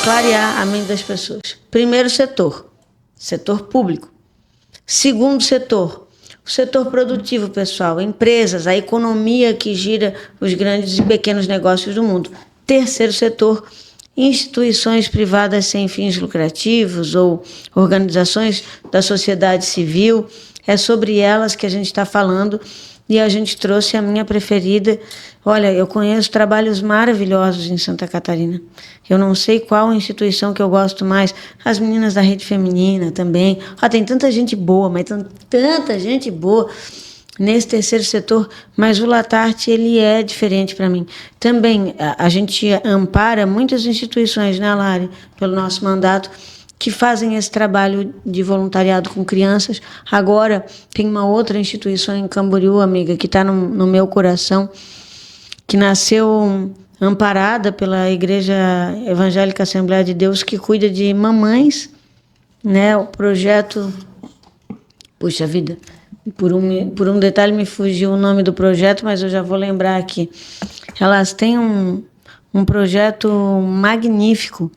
clarear a mente das pessoas. Primeiro setor público. Segundo setor, o setor produtivo, pessoal, empresas, a economia que gira os grandes e pequenos negócios do mundo. Terceiro setor, instituições privadas sem fins lucrativos ou organizações da sociedade civil. É sobre elas que a gente está falando e a gente trouxe a minha preferida. Olha, eu conheço trabalhos maravilhosos em Santa Catarina. Eu não sei qual instituição que eu gosto mais. As meninas da Rede Feminina também. Tem tanta gente boa, mas tanta gente boa nesse terceiro setor, mas o Latarte, ele é diferente para mim. Também a gente ampara muitas instituições, né, Lari, pelo nosso mandato, que fazem esse trabalho de voluntariado com crianças. Agora tem uma outra instituição em Camboriú, amiga, que está no meu coração, que nasceu amparada pela Igreja Evangélica Assembleia de Deus, que cuida de mamães, né? O projeto... Puxa vida, por um detalhe me fugiu o nome do projeto, mas eu já vou lembrar aqui. Elas têm um projeto magnífico,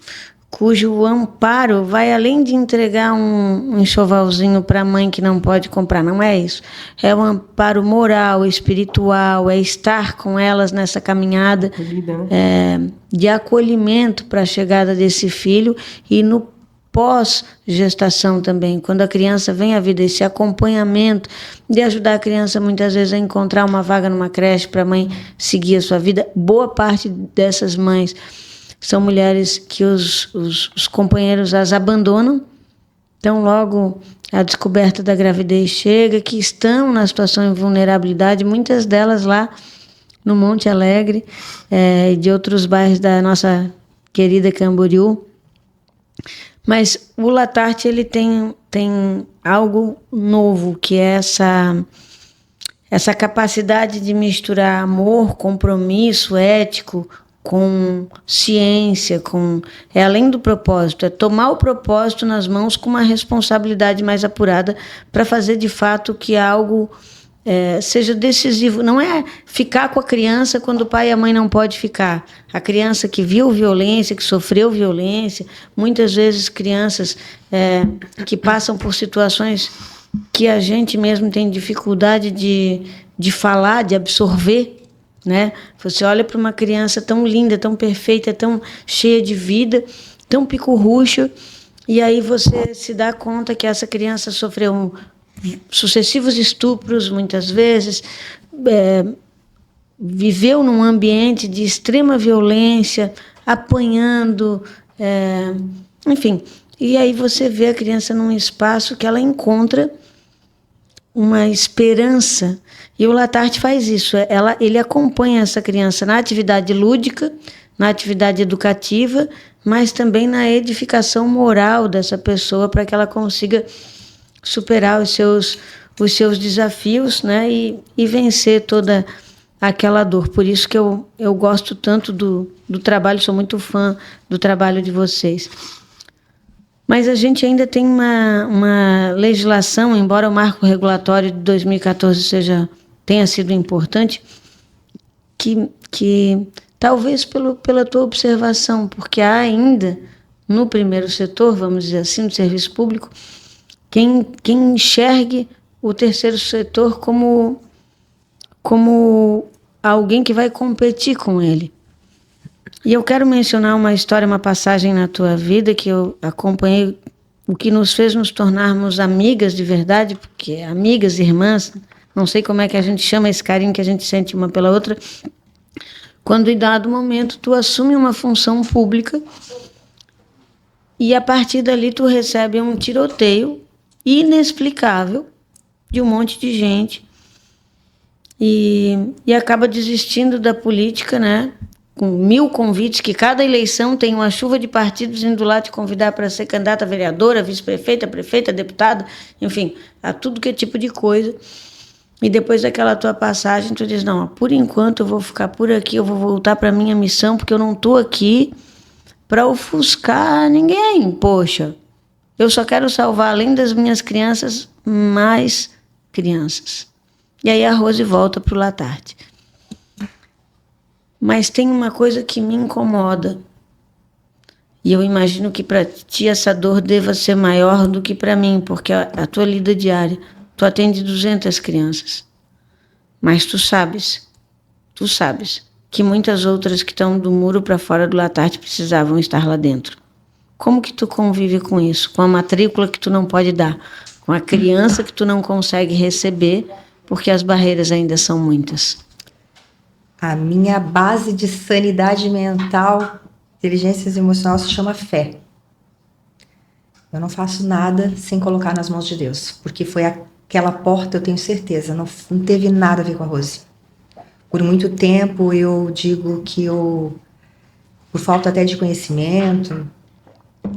cujo amparo vai além de entregar um enxovalzinho para a mãe que não pode comprar. Não é isso. É um amparo moral, espiritual, é estar com elas nessa caminhada de acolhimento para a chegada desse filho e no pós-gestação também, quando a criança vem à vida, esse acompanhamento de ajudar a criança muitas vezes a encontrar uma vaga numa creche para a mãe seguir a sua vida. Boa parte dessas mães são mulheres que os companheiros as abandonam, então logo a descoberta da gravidez chega, que estão na situação de vulnerabilidade, muitas delas lá no Monte Alegre e de outros bairros da nossa querida Camboriú. Mas o Latarte, ele tem algo novo, que é essa capacidade de misturar amor, compromisso ético com ciência, é além do propósito, é tomar o propósito nas mãos com uma responsabilidade mais apurada para fazer de fato que algo seja decisivo. Não é ficar com a criança quando o pai e a mãe não podem ficar. A criança que viu violência, que sofreu violência, muitas vezes crianças que passam por situações que a gente mesmo tem dificuldade de falar, de absorver, né? Você olha para uma criança tão linda, tão perfeita, tão cheia de vida, tão picurruxa, e aí você se dá conta que essa criança sofreu sucessivos estupros, muitas vezes, viveu num ambiente de extrema violência, apanhando, enfim. E aí você vê a criança num espaço que ela encontra uma esperança. E o Latarte faz isso. Ele acompanha essa criança na atividade lúdica, na atividade educativa, mas também na edificação moral dessa pessoa para que ela consiga superar os seus desafios, né, e vencer toda aquela dor. Por isso que eu gosto tanto do trabalho, sou muito fã do trabalho de vocês. Mas a gente ainda tem uma legislação, embora o marco regulatório de 2014 tenha sido importante, que talvez pela tua observação, porque há ainda no primeiro setor, vamos dizer assim, no serviço público, quem enxergue o terceiro setor como alguém que vai competir com ele. E eu quero mencionar uma história, uma passagem na tua vida que eu acompanhei, o que nos fez nos tornarmos amigas de verdade, porque amigas, irmãs, não sei como é que a gente chama esse carinho que a gente sente uma pela outra, quando em dado momento tu assume uma função pública e a partir dali tu recebe um tiroteio inexplicável de um monte de gente e acaba desistindo da política, né? Com 1000 convites, que cada eleição tem uma chuva de partidos indo lá te convidar para ser candidata a vereadora, vice-prefeita, prefeita, deputada, enfim, a tudo que é tipo de coisa. E depois daquela tua passagem, tu diz, não, por enquanto eu vou ficar por aqui, eu vou voltar para a minha missão, porque eu não estou aqui para ofuscar ninguém, poxa. Eu só quero salvar, além das minhas crianças, mais crianças. E aí a Rose volta para o Latarte. Mas tem uma coisa que me incomoda. E eu imagino que para ti essa dor deva ser maior do que para mim, porque a tua lida diária, tu atende 200 crianças. Mas tu sabes que muitas outras que estão do muro para fora do Latarte precisavam estar lá dentro. Como que tu convive com isso? Com a matrícula que tu não pode dar, com a criança que tu não consegue receber, porque as barreiras ainda são muitas. A minha base de sanidade mental, inteligência emocional, se chama fé. Eu não faço nada sem colocar nas mãos de Deus, porque foi aquela porta, eu tenho certeza, não teve nada a ver com a Rose. Por muito tempo eu digo que por falta até de conhecimento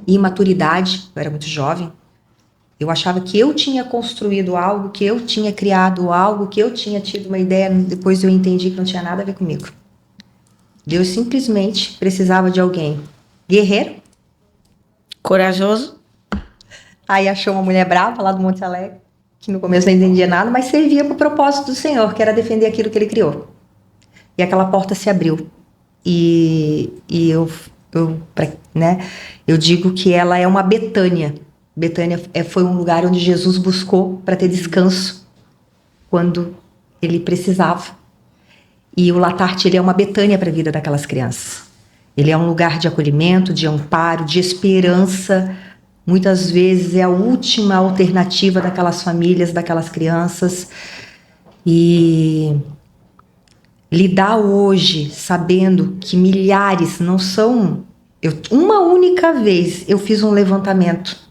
e maturidade, eu era muito jovem, eu achava que eu tinha construído algo, que eu tinha criado algo, que eu tinha tido uma ideia, depois eu entendi que não tinha nada a ver comigo. Deus simplesmente precisava de alguém guerreiro, corajoso. Aí achou uma mulher brava lá do Monte Alegre, que no começo não entendia nada, mas servia para o propósito do Senhor, que era defender aquilo que Ele criou. E aquela porta se abriu. E eu digo que ela é uma Betânia. Betânia foi um lugar onde Jesus buscou para ter descanso quando ele precisava. E o Latarte, ele é uma Betânia para a vida daquelas crianças. Ele é um lugar de acolhimento, de amparo, de esperança. Muitas vezes é a última alternativa daquelas famílias, daquelas crianças. E lidar hoje sabendo que milhares não são... uma única vez eu fiz um levantamento.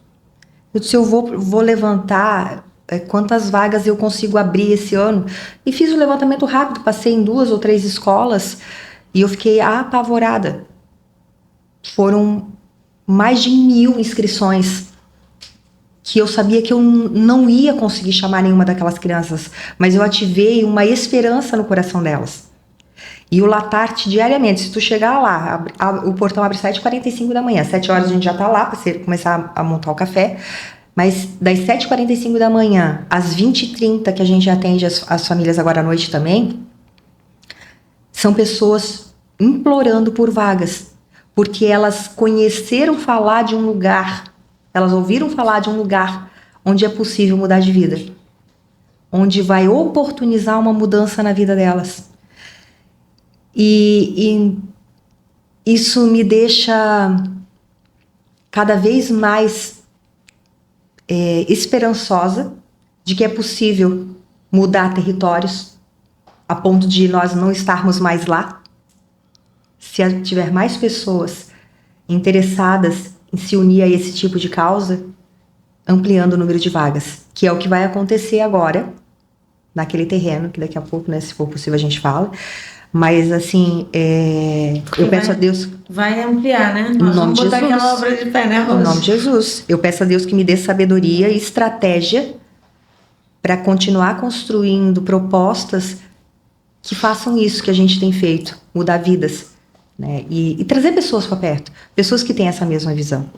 Eu disse, eu vou levantar quantas vagas eu consigo abrir esse ano. E fiz um levantamento rápido, passei em 2 ou 3 escolas e eu fiquei apavorada. Foram mais de 1.000 inscrições que eu sabia que eu não ia conseguir chamar nenhuma daquelas crianças, mas eu ativei uma esperança no coração delas. E o Latarte, diariamente, se tu chegar lá, o portão abre 7h45 da manhã, 7 horas a gente já tá lá para você começar a montar o café, mas das 7h45 da manhã às 20h30, que a gente atende as famílias agora à noite também, são pessoas implorando por vagas, porque elas conheceram falar de um lugar, elas ouviram falar de um lugar onde é possível mudar de vida, onde vai oportunizar uma mudança na vida delas. E isso me deixa cada vez mais esperançosa de que é possível mudar territórios a ponto de nós não estarmos mais lá. Se tiver mais pessoas interessadas em se unir a esse tipo de causa, ampliando o número de vagas, que é o que vai acontecer agora naquele terreno, que daqui a pouco, né, se for possível, a gente fala. Mas, assim, eu peço a Deus... Vai ampliar, né? Nós vamos botar aquela obra de pé, né, Rose? Em nome de Jesus. Eu peço a Deus que me dê sabedoria e estratégia para continuar construindo propostas que façam isso que a gente tem feito, mudar vidas, né? E trazer pessoas para perto, pessoas que têm essa mesma visão.